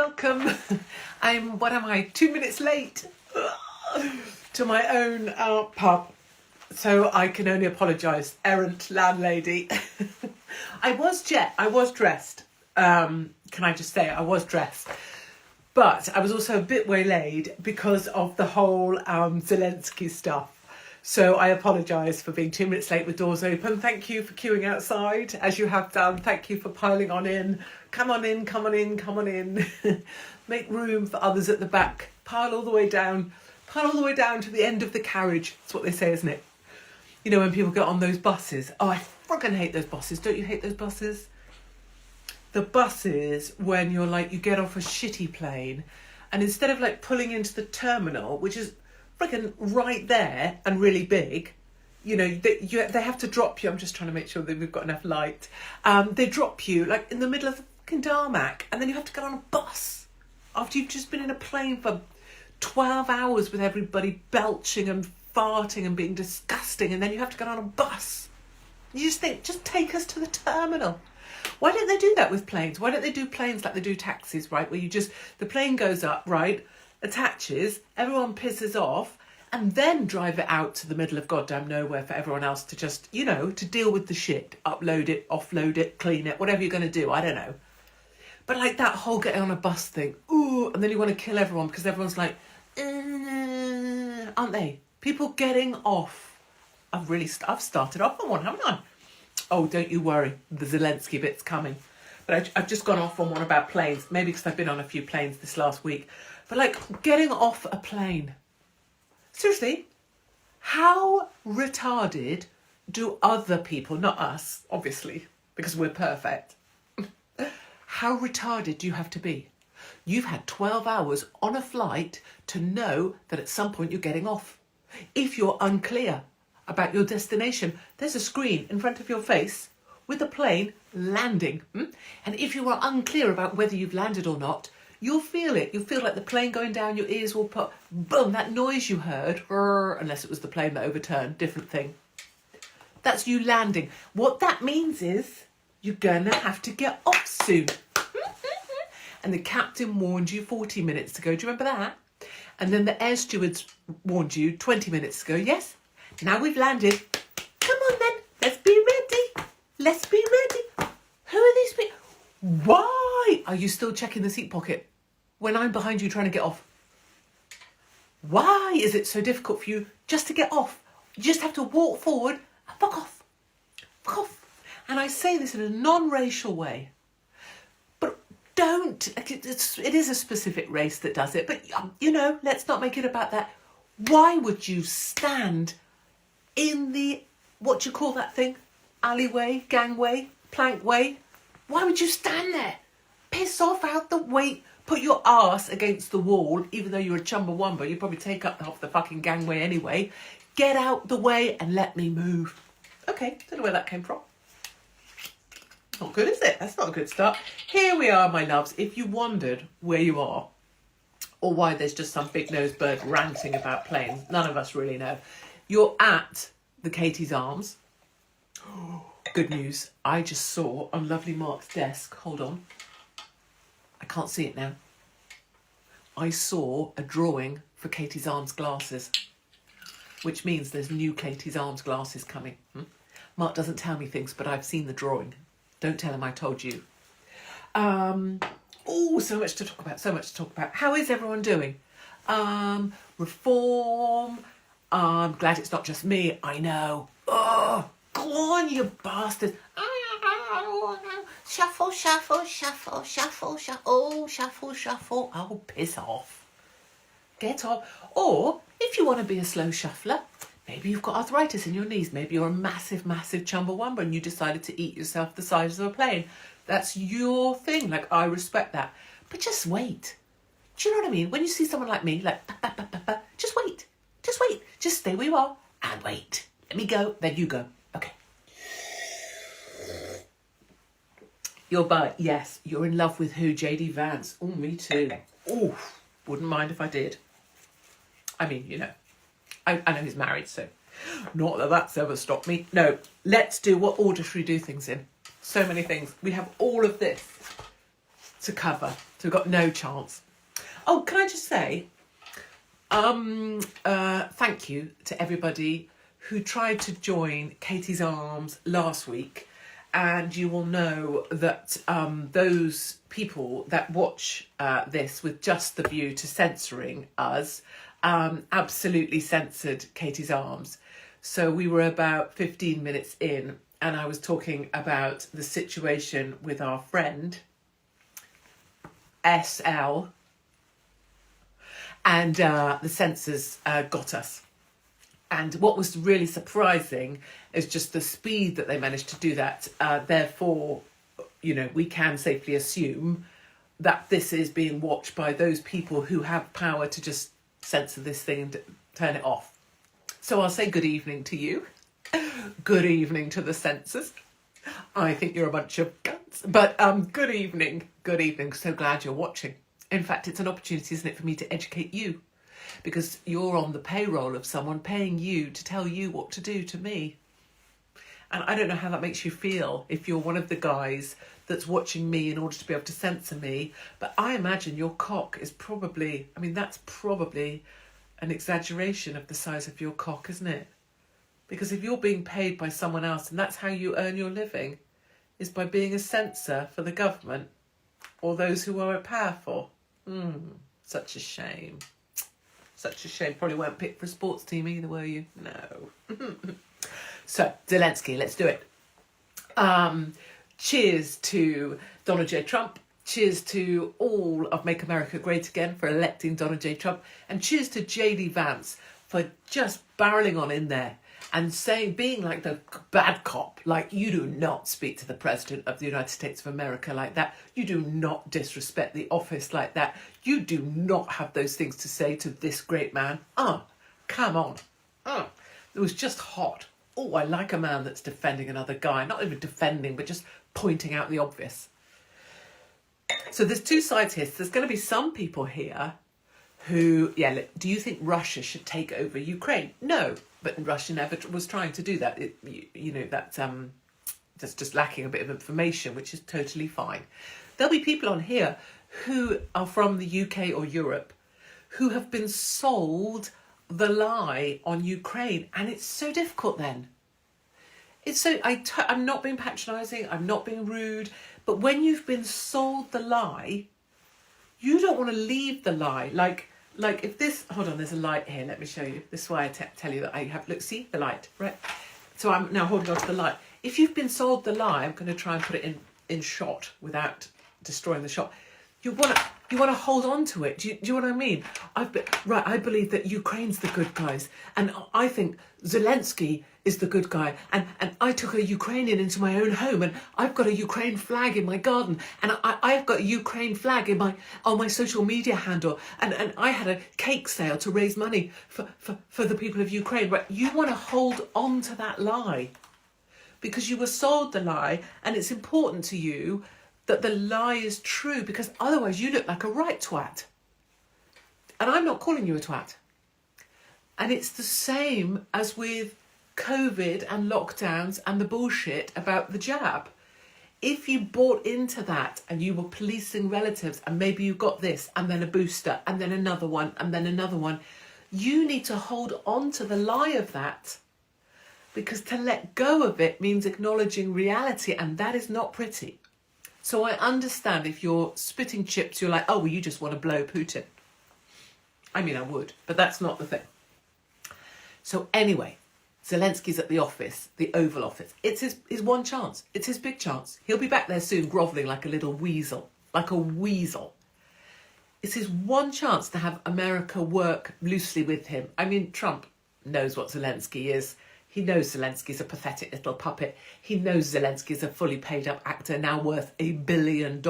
Welcome. What am I, 2 minutes late to my own pub. So I can only apologise, errant landlady. I was dressed. Can I just say I was dressed? But I was also a bit waylaid because of the whole Zelensky stuff. So I apologise for being 2 minutes late with doors open. Thank you for queuing outside, as you have done. Thank you for piling on in. Come on in, come on in, come on in. Make room for others at the back. Pile all the way down. Pile all the way down to the end of the carriage. That's what they say, isn't it? You know, when people get on those buses. Oh, I fucking hate those buses. Don't you hate those buses? The buses when you're like, you get off a shitty plane and instead of like pulling into the terminal, which is freaking right there and really big, you know, they have to drop you. I'm just trying to make sure that we've got enough light. They drop you like in the middle of the fucking tarmac and then you have to get on a bus after you've just been in a plane for 12 hours with everybody belching and farting and being disgusting, and then you have to get on a bus. You just think, just take us to the terminal. Why don't they do that with planes? Why don't they do planes like they do taxis, right? Where you just, the plane goes up, right, attaches, everyone pisses off, and then drive it out to the middle of goddamn nowhere for everyone else to just, you know, to deal with the shit. Upload it, offload it, clean it, whatever you're going to do, I don't know. But like that whole getting on a bus thing, ooh, and then you want to kill everyone because everyone's like, aren't they? People getting off. I've started off on one, haven't I? Oh, don't you worry, the Zelensky bit's coming. But I've just gone off on one about planes, maybe because I've been on a few planes this last week. But like getting off a plane. Seriously, how retarded do other people, not us, obviously, because we're perfect. How retarded do you have to be? You've had 12 hours on a flight to know that at some point you're getting off. If you're unclear about your destination, there's a screen in front of your face with the plane landing. And if you are unclear about whether you've landed or not, you'll feel it. You'll feel like the plane going down, your ears will put, boom, that noise you heard, unless it was the plane that overturned, different thing. That's you landing. What that means is you're going to have to get off soon. And the captain warned you 40 minutes ago. Do you remember that? And then the air stewards warned you 20 minutes ago. Yes? Now we've landed. Come on then. Let's be ready. Let's be ready. Who are these people? Why are you still checking the seat pocket when I'm behind you trying to get off? Why is it so difficult for you just to get off? You just have to walk forward and fuck off. Fuck off. And I say this in a non-racial way. It is a specific race that does it, but you know, let's not make it about that. Why would you stand in the, what do you call that thing? Alleyway, gangway, plankway? Why would you stand there? Piss off out the way, put your arse against the wall, even though you're a Chumbawamba, you probably take up half the fucking gangway anyway. Get out the way and let me move. Okay, don't know where that came from. Not good, is it? That's not a good start. Here we are, my loves. If you wondered where you are or why there's just some big-nosed bird ranting about planes, none of us really know. You're at the Katie's Arms. Good news. I just saw on lovely Mark's desk, hold on. I can't see it now. I saw a drawing for Katie's Arms glasses, which means there's new Katie's Arms glasses coming. Mark doesn't tell me things, but I've seen the drawing. Don't tell him I told you. So much to talk about. How is everyone doing? Reform. I'm glad it's not just me. I know. Oh, go on, you bastards. Shuffle, shuffle, shuffle, shuffle, shuffle. Oh, shuffle, shuffle. Oh, piss off. Get off. Or, if you want to be a slow shuffler, maybe you've got arthritis in your knees. Maybe you're a massive, massive Chumbawamba and you decided to eat yourself the size of a plane. That's your thing. Like, I respect that. But just wait. Do you know what I mean? When you see someone like me, like, just wait. Just wait. Just stay where you are and wait. Let me go. Then you go. Okay. You're yes, you're in love with who? JD Vance. Oh, me too. Oh, wouldn't mind if I did. I mean, you know. I know he's married, so not that that's ever stopped me. No, let's do, what order should we do things in? So many things. We have all of this. to cover. So we've got no chance. Oh, can I just say, thank you to everybody who tried to join Katie's Arms last week. And you will know that those people that watch this with just the view to censoring us absolutely censored Katie's Arms. So we were about 15 minutes in and I was talking about the situation with our friend SL, and the censors got us. And what was really surprising is just the speed that they managed to do that. Therefore, you know, we can safely assume that this is being watched by those people who have power to just censor this thing and turn it off. So I'll say good evening to you. Good evening to the censors. I think you're a bunch of guns. But good evening. Good evening. So glad you're watching. In fact, it's an opportunity, isn't it, for me to educate you? Because you're on the payroll of someone paying you to tell you what to do to me. And I don't know how that makes you feel if you're one of the guys that's watching me in order to be able to censor me. But I imagine your cock is probably, I mean, that's probably an exaggeration of the size of your cock, isn't it? Because if you're being paid by someone else and that's how you earn your living, is by being a censor for the government or those who are powerful. Such a shame. Such a shame. Probably weren't picked for a sports team either, were you? No. So, Zelensky, let's do it. Cheers to Donald J. Trump. Cheers to all of Make America Great Again for electing Donald J. Trump. And cheers to J.D. Vance for just barreling on in there and saying, being like the bad cop, like, you do not speak to the President of the United States of America like that. You do not disrespect the office like that. You do not have those things to say to this great man. Come on. It was just hot. Oh, I like a man that's defending another guy. Not even defending, but just pointing out the obvious. So there's two sides here. So there's going to be some people here who, do you think Russia should take over Ukraine? No, but Russia never was trying to do that. That's just lacking a bit of information, which is totally fine. There'll be people on here who are from the UK or Europe who have been sold the lie on Ukraine, and it's so difficult then. I'm not being patronising, I'm not being rude, but when you've been sold the lie, you don't want to leave the lie. Like if this, hold on, there's a light here, let me show you. This is why I tell you that I have, look, see the light, right? So I'm now holding on to the light. If you've been sold the lie, I'm going to try and put it in shot without destroying the shot. You want to hold on to it. Do you know what I mean? I believe that Ukraine's the good guys, and I think Zelensky is the good guy. And I took a Ukrainian into my own home, and I've got a Ukraine flag in my garden, and I've got a Ukraine flag on my social media handle, and I had a cake sale to raise money for the people of Ukraine. Right? You want to hold on to that lie because you were sold the lie, and it's important to you that the lie is true, because otherwise you look like a right twat. And I'm not calling you a twat. And it's the same as with COVID and lockdowns and the bullshit about the jab. If you bought into that and you were policing relatives and maybe you got this and then a booster and then another one and then another one, you need to hold on to the lie of that, because to let go of it means acknowledging reality, and that is not pretty. So I understand if you're spitting chips, you're like, oh, well, you just want to blow Putin. I mean, I would, but that's not the thing. So anyway, Zelensky's at the office, the Oval Office. It's his one chance. It's his big chance. He'll be back there soon, grovelling like a little weasel, like a weasel. It's his one chance to have America work loosely with him. I mean, Trump knows what Zelensky is. He knows Zelensky's a pathetic little puppet. He knows Zelensky's a fully paid up actor now worth $1 billion.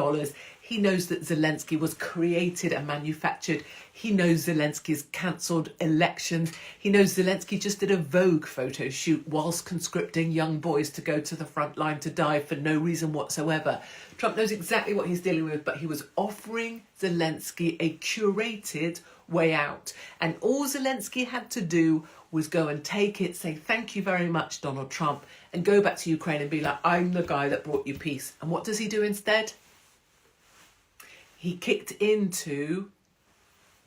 He knows that Zelensky was created and manufactured. He knows Zelensky's cancelled elections. He knows Zelensky just did a Vogue photo shoot whilst conscripting young boys to go to the front line to die for no reason whatsoever. Trump knows exactly what he's dealing with, but he was offering Zelensky a curated way out. And all Zelensky had to do was go and take it, say thank you very much, Donald Trump, and go back to Ukraine and be like, I'm the guy that brought you peace. And what does he do instead? he kicked into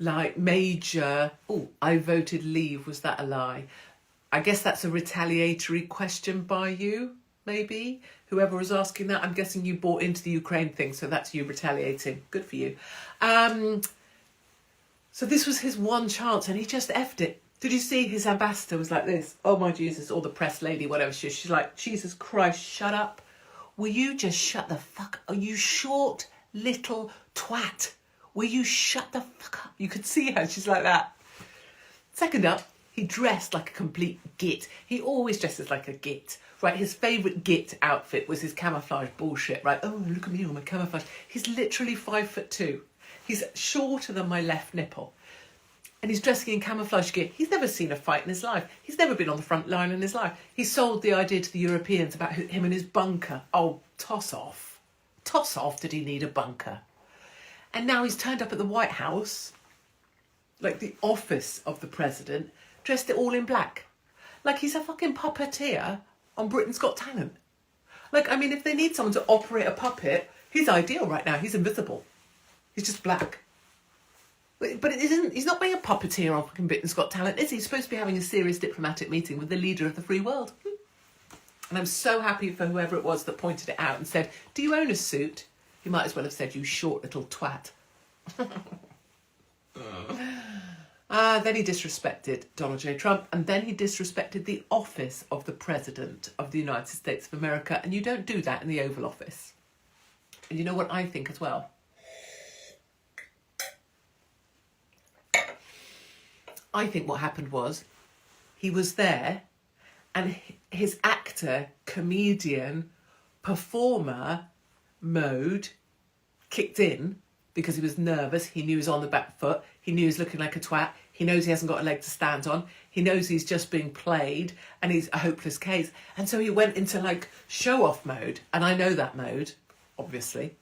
like major, oh, I voted leave, was that a lie? I guess that's a retaliatory question by you, maybe. Whoever was asking that, I'm guessing you bought into the Ukraine thing, so that's you retaliating. Good for you. So this was his one chance and he just effed it. Did you see his ambassador was like this? Oh my Jesus, or the press lady, whatever she is. She's like, Jesus Christ, shut up. Will you just shut the fuck up? Are you short little twat? Will you shut the fuck up? You could see her, she's like that. Second up, he dressed like a complete git. He always dresses like a git, right? His favourite git outfit was his camouflage bullshit, right? Oh, look at me, all my camouflage. He's literally 5'2". He's shorter than my left nipple. And he's dressing in camouflage gear. He's never seen a fight in his life. He's never been on the front line in his life. He sold the idea to the Europeans about him and his bunker. Oh, toss off. Toss off, did he need a bunker? And now he's turned up at the White House, like the office of the president, dressed it all in black. Like he's a fucking puppeteer on Britain's Got Talent. Like, I mean, if they need someone to operate a puppet, he's ideal right now. He's invisible. He's just black. But it isn't. He's not being a puppeteer on fucking Britain's Got Talent, is he? He's supposed to be having a serious diplomatic meeting with the leader of the free world. And I'm so happy for whoever it was that pointed it out and said, do you own a suit? He might as well have said, you short little twat. Then he disrespected Donald J. Trump, and then he disrespected the office of the President of the United States of America. And you don't do that in the Oval Office. And you know what I think as well? I think what happened was he was there and his actor, comedian, performer mode kicked in because he was nervous. He knew he was on the back foot. He knew he was looking like a twat. He knows he hasn't got a leg to stand on. He knows he's just being played and he's a hopeless case. And so he went into like show-off mode. And I know that mode, obviously.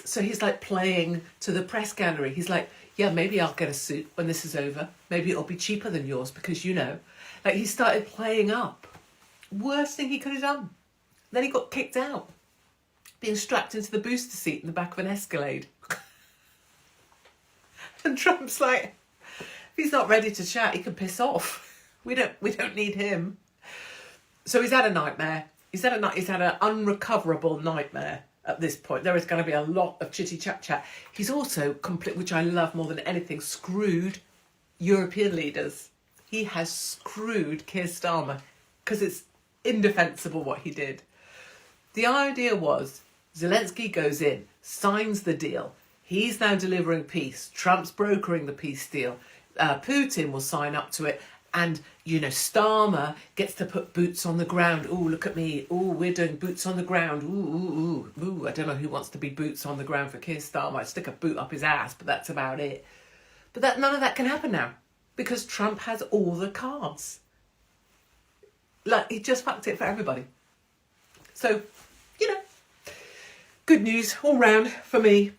So he's like playing to the press gallery. He's like, yeah, maybe I'll get a suit when this is over. Maybe it'll be cheaper than yours because, you know. Like he started playing up. Worst thing he could have done. Then he got kicked out. Being strapped into the booster seat in the back of an Escalade. And Trump's like, if he's not ready to chat, he can piss off. We don't need him. So he's had a nightmare. He's had an unrecoverable nightmare at this point. There is going to be a lot of chitty chat. He's also which I love more than anything, screwed European leaders. He has screwed Keir Starmer because it's indefensible what he did. The idea was Zelensky goes in, signs the deal. He's now delivering peace. Trump's brokering the peace deal. Putin will sign up to it. And, you know, Starmer gets to put boots on the ground. Ooh, look at me. Ooh, we're doing boots on the ground. Ooh. I don't know who wants to be boots on the ground for Keir Starmer. I'd stick a boot up his ass, but that's about it. But none of that can happen now because Trump has all the cards. Like, he just fucked it for everybody. So, you know, good news all round for me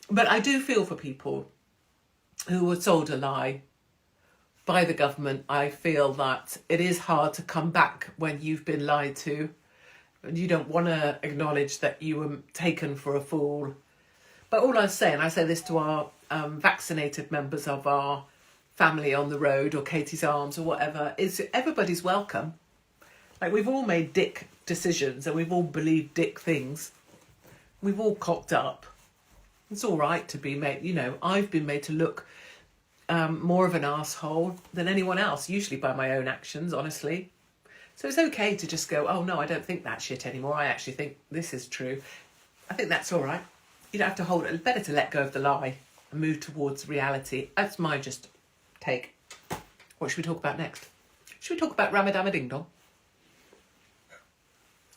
but I do feel for people who were sold a lie by the government. I feel that it is hard to come back when you've been lied to and you don't want to acknowledge that you were taken for a fool. But all I say, and I say this to our vaccinated members of our family on the road or Katie's Arms or whatever, is everybody's welcome. Like, we've all made dick decisions and we've all believed dick things. We've all cocked up. It's all right to be made, you know, I've been made to look more of an asshole than anyone else, usually by my own actions, honestly. So it's okay to just go, oh no, I don't think that shit anymore. I actually think this is true. I think that's all right. You don't have to hold it. It's better to let go of the lie and move towards reality. That's my just take. What should we talk about next? Should we talk about Ramadama Ding Dong?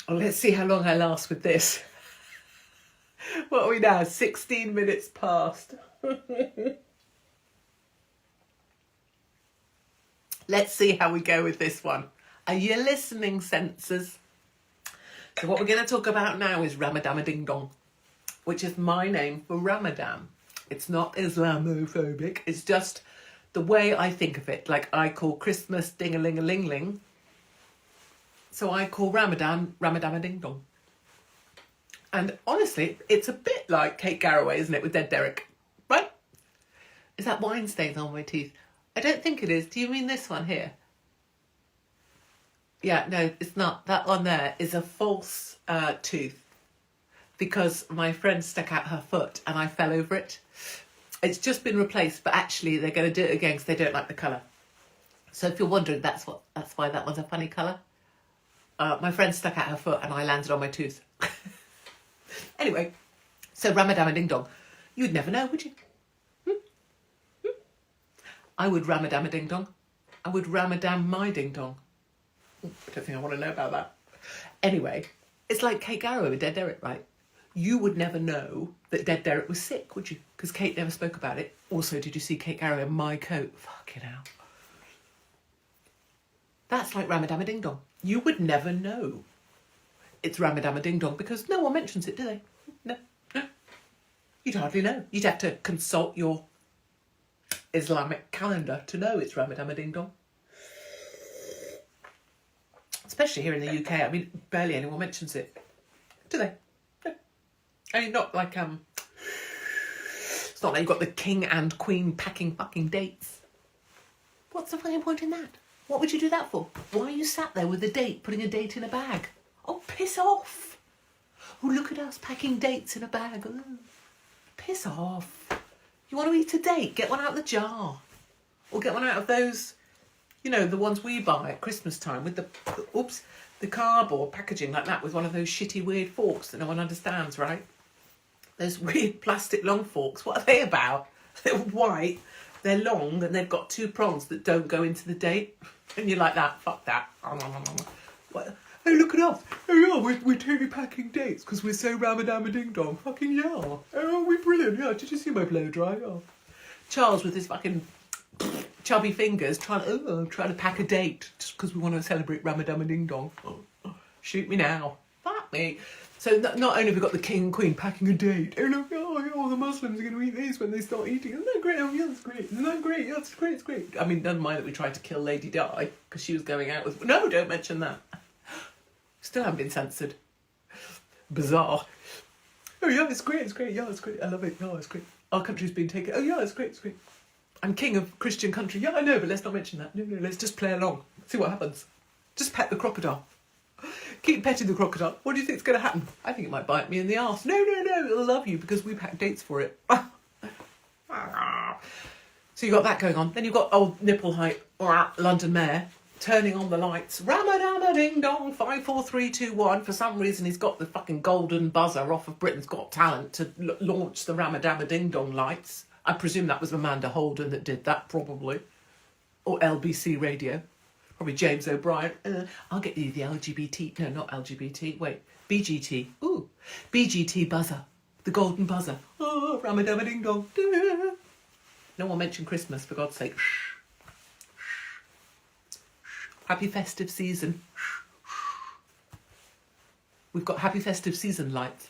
Oh, let's see how long I last with this. What are we now? 16 minutes past. Let's see how we go with this one. Are you listening, censors? So what we're going to talk about now is Ramadama Ding Dong, which is my name for Ramadan. It's not Islamophobic. It's just the way I think of it. Like I call Christmas ding-a-ling-a-ling-ling. So I call Ramadan Ramadama Ding Dong. And honestly, it's a bit like Kate Garraway, isn't it, with Dead Derek? Right? Is that wine stains on my teeth? I don't think it is. Do you mean this one here? Yeah, no, it's not. That one there is a false tooth because my friend stuck out her foot and I fell over it. It's just been replaced, but actually they're going to do it again because they don't like the colour. So if you're wondering, that's why that one's a funny colour. My friend stuck out her foot and I landed on my tooth. Anyway, so Ramadama Ding Dong. You'd never know, would you? I would Ramadama Ding Dong. I would Ramadan my Ding Dong. I don't think I want to know about that. Anyway, it's like Kate Garraway with Dead Derek, right? You would never know that Dead Derek was sick, would you? Because Kate never spoke about it. Also, did you see Kate Garraway in My Coat? Fucking hell. That's like Ramadama Ding Dong. You would never know it's Ramadama Ding Dong because no one mentions it, do they? No. You'd hardly know. You'd have to consult your Islamic calendar to know it's Ramadama Ding Dong. Especially here in the UK. I mean, barely anyone mentions it. Do they? No. I mean, not like, it's not like you've got the king and queen packing fucking dates. What's the fucking point in that? What would you do that for? Why are you sat there with a date, putting a date in a bag? Oh, piss off. Oh, look at us packing dates in a bag. Oh, piss off. You want to eat a date? Get one out of the jar. Or get one out of those, you know, the ones we buy at Christmas time with the cardboard packaging like that with one of those shitty weird forks that no one understands, right? Those weird plastic long forks. What are they about? They're white, they're long, and they've got two prongs that don't go into the date. And you're like that, fuck that. What? Hey, look at us. Oh, yeah, we're totally packing dates because we're so Ramadama Ding Dong. Fucking yeah. Oh, we're brilliant. Yeah, did you see my blow dry? Oh. Charles with his fucking chubby fingers trying to pack a date just because we want to celebrate Ramadama Ding Dong. Oh, shoot me now. Fuck me. So not only have we got the king and queen packing a date, oh look, the Muslims are going to eat this when they start eating. Isn't that great? Oh yeah, that's great. Isn't that great? Yeah, it's great, it's great. I mean, never mind that we tried to kill Lady Di because she was going out with... No, don't mention that. Still haven't been censored. Bizarre. Oh yeah, it's great, it's great. Yeah, it's great. I love it. Yeah, it's great. Our country's been taken... Oh yeah, it's great, it's great. I'm king of Christian country. Yeah, I know, but let's not mention that. No, let's just play along. See what happens. Just pet the crocodile. Keep petting the crocodile. What do you think's going to happen? I think it might bite me in the arse. No, it'll love you because we packed dates for it. So you've got that going on. Then you've got old nipple height London Mayor turning on the lights. Ramadama Ding Dong 5 4 3 2 1. For some reason he's got the fucking golden buzzer off of Britain's Got Talent to launch the Ramadama Ding Dong lights. I presume that was Amanda Holden that did that, probably. Or LBC Radio. Probably James O'Brien. I'll get you the LGBT... No, not LGBT. Wait. BGT. Ooh. BGT buzzer. The golden buzzer. Oh, Ramadama Ding Dong. No one mentioned Christmas, for God's sake. Shh. Happy festive season. We've got happy festive season lights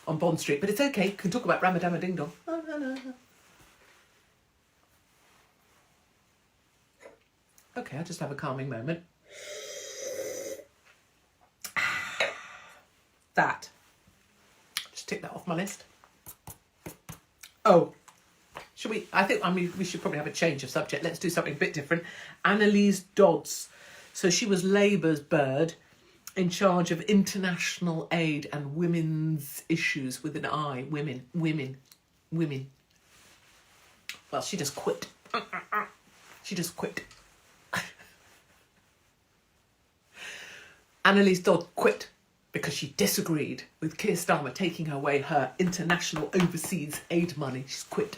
on Bond Street, but it's okay. Can talk about Ramadama Ding Dong. Okay, I'll just have a calming moment. That. Just tick that off my list. Oh. Should we? We should probably have a change of subject. Let's do something a bit different. Annalise Dodds. So she was Labour's bird in charge of international aid and women's issues with an I. Women. Well, she just quit. She just quit. Annalise Dodds quit because she disagreed with Keir Starmer taking away her international overseas aid money. She's quit.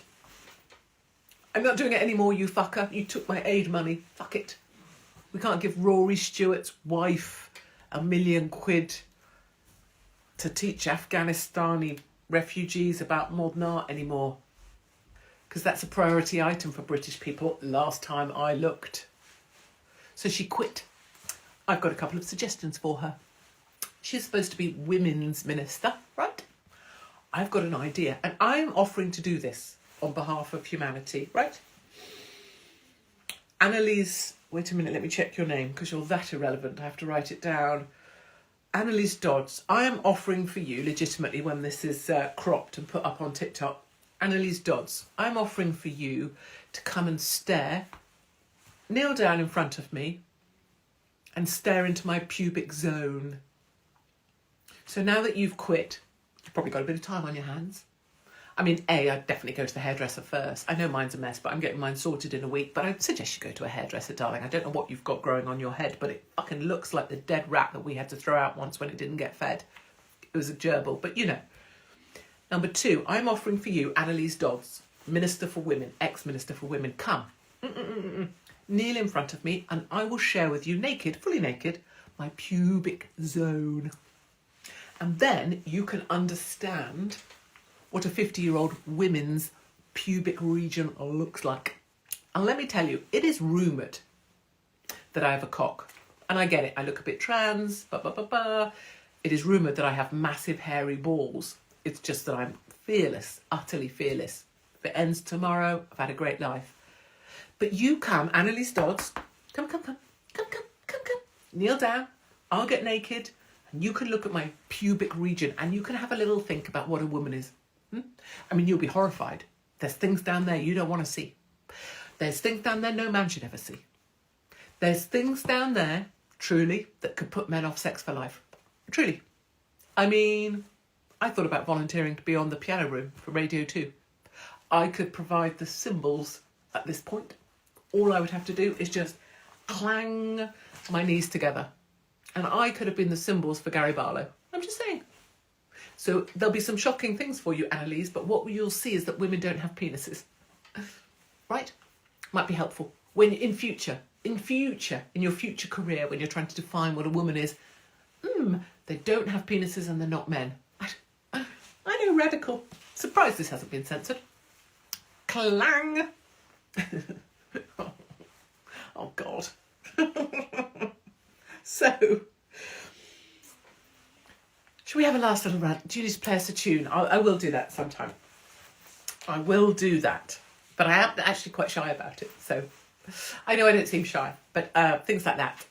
I'm not doing it anymore, you fucker. You took my aid money. Fuck it. We can't give Rory Stewart's wife £1 million to teach Afghanistani refugees about modern art anymore. Because that's a priority item for British people last time I looked. So she quit. I've got a couple of suggestions for her. She's supposed to be women's minister, right? I've got an idea, and I'm offering to do this on behalf of humanity, right? Annalise, wait a minute, let me check your name, because you're that irrelevant, I have to write it down. Annalise Dodds, I am offering for you, legitimately, when this is cropped and put up on TikTok, Annalise Dodds, I'm offering for you to come and kneel down in front of me and stare into my pubic zone. So now that you've quit, you've probably got a bit of time on your hands. I mean, I'd definitely go to the hairdresser first. I know mine's a mess, but I'm getting mine sorted in a week. But I'd suggest you go to a hairdresser, darling. I don't know what you've got growing on your head, but it fucking looks like the dead rat that we had to throw out once when it didn't get fed. It was a gerbil, but you know. Number 2, I'm offering for you, Annalise Dodds, Minister for Women, ex-Minister for Women. Come, kneel in front of me and I will share with you, naked, fully naked, my pubic zone. And then you can understand what a 50-year-old women's pubic region looks like. And let me tell you, it is rumoured that I have a cock. And I get it, I look a bit trans, It is rumoured that I have massive hairy balls. It's just that I'm fearless, utterly fearless. If it ends tomorrow, I've had a great life. But you come, Annalise Dodds, come. Kneel down, I'll get naked, and you can look at my pubic region and you can have a little think about what a woman is. I mean, you'll be horrified. There's things down there you don't want to see. There's things down there no man should ever see. There's things down there, truly, that could put men off sex for life. Truly. I mean, I thought about volunteering to be on the piano room for Radio 2. I could provide the cymbals at this point. All I would have to do is just clang my knees together. And I could have been the cymbals for Gary Barlow. I'm just saying. So there'll be some shocking things for you, Annalise, but what you'll see is that women don't have penises. Right? Might be helpful. When in your future career, when you're trying to define what a woman is, they don't have penises and they're not men. I know, radical. Surprised this hasn't been censored. Clang. Oh, God. So, shall we have a last little rant? Julie's play us a tune. I will do that sometime. I will do that. But I am actually quite shy about it. So, I know I don't seem shy, but things like that.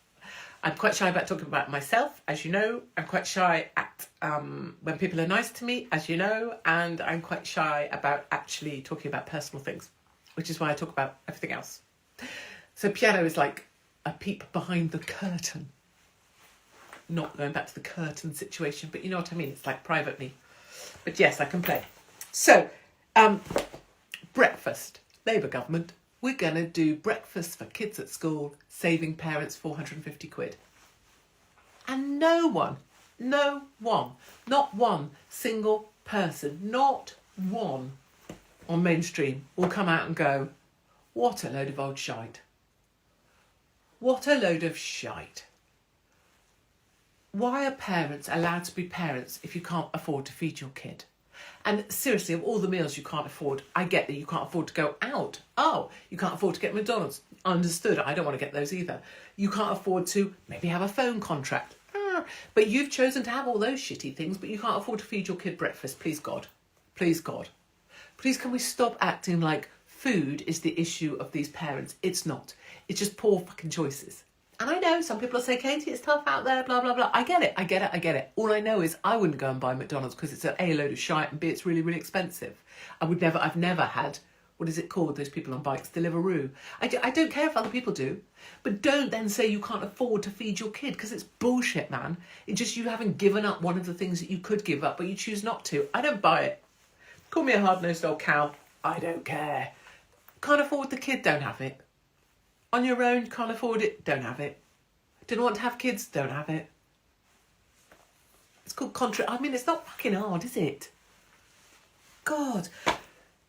I'm quite shy about talking about myself, as you know. I'm quite shy at when people are nice to me, as you know. And I'm quite shy about actually talking about personal things, which is why I talk about everything else. So piano is like a peep behind the curtain. Not going back to the curtain situation, but you know what I mean? It's like privately. But yes, I can play. So, breakfast. Labour government. We're going to do breakfast for kids at school, saving parents 450 quid. And no one, not one single person, not one on mainstream will come out and go, what a load of old shite. What a load of shite. Why are parents allowed to be parents if you can't afford to feed your kid? And seriously, of all the meals you can't afford, I get that you can't afford to go out. Oh, you can't afford to get McDonald's. Understood. I don't want to get those either. You can't afford to maybe have a phone contract. But you've chosen to have all those shitty things, but you can't afford to feed your kid breakfast. Please, God. Please, God. Please, can we stop acting like food is the issue of these parents? It's not. It's just poor fucking choices. And I know some people will say, Katie, it's tough out there, blah, blah, blah. I get it. All I know is I wouldn't go and buy McDonald's because it's A, load of shite, and B, it's really, really expensive. I've never had, what is it called, those people on bikes, Deliveroo. I don't care if other people do, but don't then say you can't afford to feed your kid because it's bullshit, man. It's just you haven't given up one of the things that you could give up, but you choose not to. I don't buy it. Call me a hard-nosed old cow. I don't care. Can't afford the kid, don't have it. On your own, can't afford it, don't have it. Didn't want to have kids, don't have it. It's called I mean, it's not fucking hard, is it? God.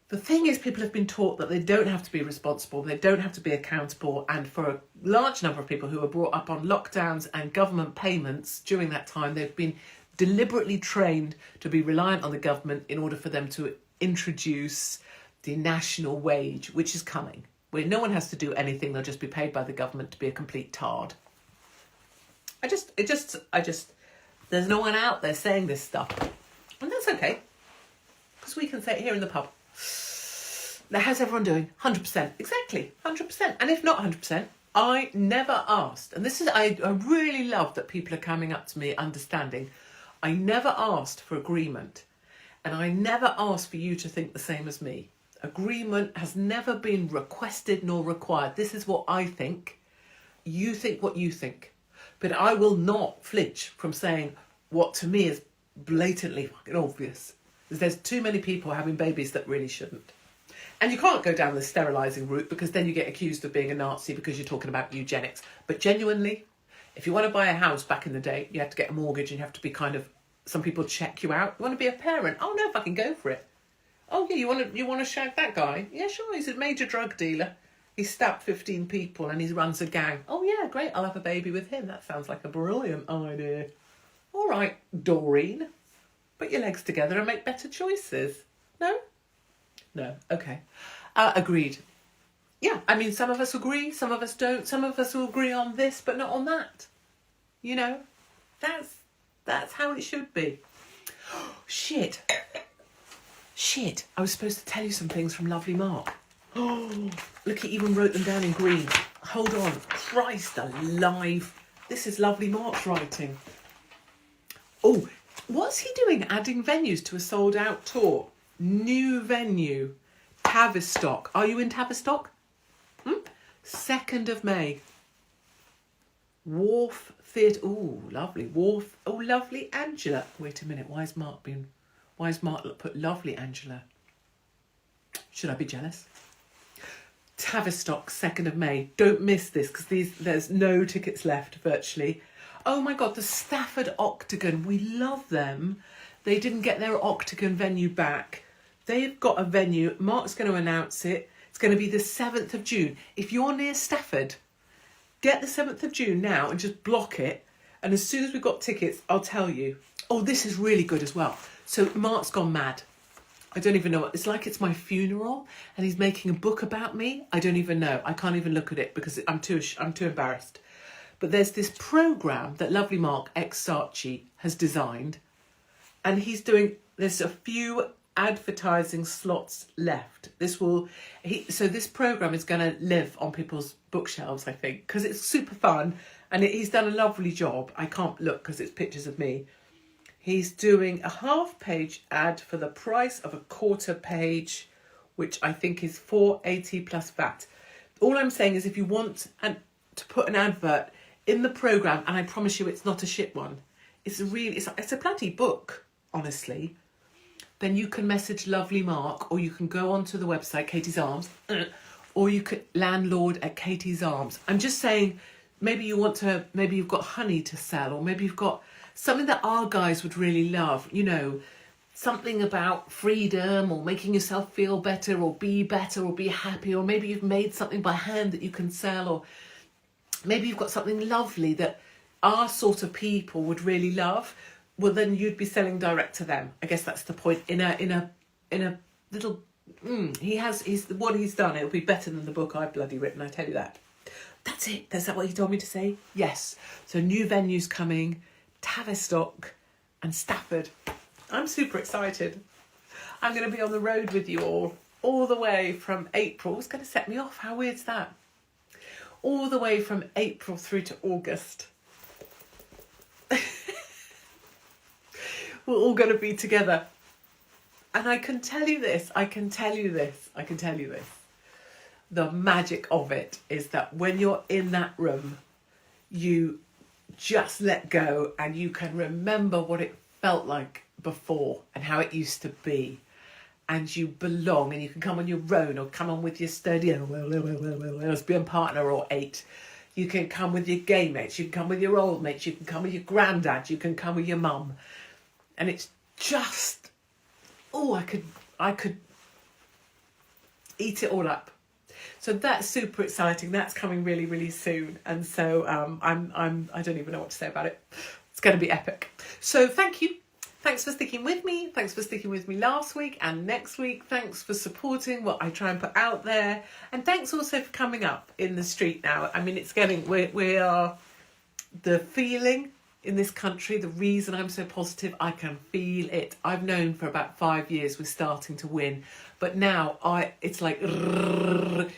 The thing is, people have been taught that they don't have to be responsible, they don't have to be accountable, and for a large number of people who were brought up on lockdowns and government payments during that time, they've been deliberately trained to be reliant on the government in order for them to introduce the national wage, which is coming. Where no one has to do anything, they'll just be paid by the government to be a complete tard. There's no one out there saying this stuff. And that's okay. Because we can say it here in the pub. Now, how's everyone doing? 100%. Exactly, 100%. And if not 100%, I never asked, and this is, I really love that people are coming up to me understanding. I never asked for agreement, and I never asked for you to think the same as me. Agreement has never been requested nor required. This is what I think. You think what you think. But I will not flinch from saying what to me is blatantly fucking obvious. There's too many people having babies that really shouldn't. And you can't go down the sterilising route because then you get accused of being a Nazi because you're talking about eugenics. But genuinely, if you want to buy a house back in the day, you have to get a mortgage and you have to be kind of, some people check you out. You want to be a parent? Oh no, fucking go for it. Oh yeah, you want to shag that guy? Yeah, sure, he's a major drug dealer. He stabbed 15 people and he runs a gang. Oh yeah, great, I'll have a baby with him. That sounds like a brilliant idea. All right, Doreen, put your legs together and make better choices. No? No, okay. Agreed. Yeah, I mean, some of us agree, some of us don't. Some of us will agree on this, but not on that. You know, that's how it should be. Shit. I was supposed to tell you some things from Lovely Mark. Oh, look, he even wrote them down in green. Hold on. Christ alive. This is Lovely Mark's writing. Oh, what's he doing adding venues to a sold out tour? New venue. Tavistock. Are you in Tavistock? 2nd of May. Wharf Theatre. Oh, lovely. Wharf. Oh, lovely Angela. Wait a minute. Why has Mark put lovely Angela? Should I be jealous? Tavistock, 2nd of May. Don't miss this because there's no tickets left virtually. Oh my God, the Stafford Octagon. We love them. They didn't get their Octagon venue back. They've got a venue. Mark's going to announce it. It's going to be the 7th of June. If you're near Stafford, get the 7th of June now and just block it. And as soon as we've got tickets, I'll tell you. Oh, this is really good as well. So Mark's gone mad. I don't even know what, it's like it's my funeral and he's making a book about me. I don't even know. I can't even look at it because I'm too embarrassed. But there's this programme that Lovely Mark ex Saatchi has designed, and there's a few advertising slots left. So this programme is going to live on people's bookshelves, I think, because it's super fun and he's done a lovely job. I can't look because it's pictures of me. He's doing a half-page ad for the price of a quarter page, which I think is $4.80 plus VAT. All I'm saying is if you want to put an advert in the programme, and I promise you it's not a shit one, it's a bloody book, honestly, then you can message Lovely Mark, or you can go onto the website, Katie's Arms, or you could landlord at Katie's Arms. I'm just saying, maybe you've got honey to sell, or maybe you've got something that our guys would really love, you know, something about freedom or making yourself feel better or be happy, or maybe you've made something by hand that you can sell, or maybe you've got something lovely that our sort of people would really love. Well, then you'd be selling direct to them. I guess that's the point. In a little, what he's done. It'll be better than the book I've bloody written. I tell you that. That's it. Is that what he told me to say? Yes. So new venues coming, Tavistock and Stafford. I'm super excited. I'm going to be on the road with you all the way from April. It's going to set me off. How weird's that? All the way from April through to August. We're all going to be together. And I can tell you this. The magic of it is that when you're in that room, you just let go and you can remember what it felt like before and how it used to be. And you belong, and you can come on your own or come on with your studio lesbian partner or 8. You can come with your gay mates, you can come with your old mates, you can come with your granddad, you can come with your mum. And it's just, I could eat it all up. So that's super exciting. That's coming really, really soon. And so I don't even know what to say about it. It's going to be epic. So thank you. Thanks for sticking with me. Thanks for sticking with me last week and next week. Thanks for supporting what I try and put out there. And thanks also for coming up in the street now. I mean, it's getting, we are, the feeling in this country. The reason I'm so positive, I can feel it. I've known for about 5 years we're starting to win, but now it's like it's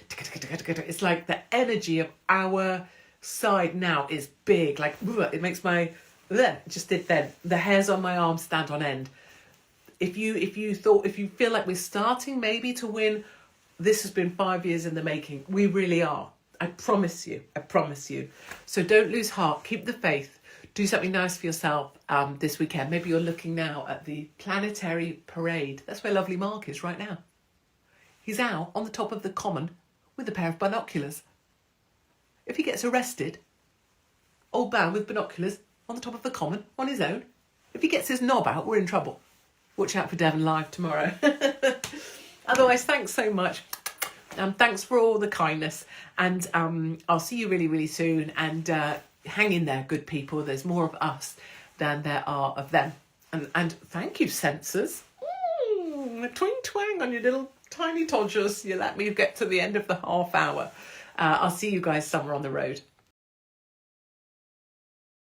like the energy of our side now is big. Like it makes my just did then the hairs on my arm stand on end. If you feel like we're starting maybe to win, this has been 5 years in the making. We really are. I promise you. So don't lose heart. Keep the faith. Do something nice for yourself this weekend. Maybe you're looking now at the Planetary Parade. That's where lovely Mark is right now. He's out on the top of the common with a pair of binoculars. If he gets arrested, old man with binoculars on the top of the common on his own, if he gets his knob out, we're in trouble. Watch out for Devon Live tomorrow. Otherwise, thanks so much. Thanks for all the kindness. And I'll see you really, really soon. And hang in there, good people. There's more of us than there are of them. And thank you, censors. Twing twang on your little tiny todgers. You let me get to the end of the half hour. I'll see you guys somewhere on the road.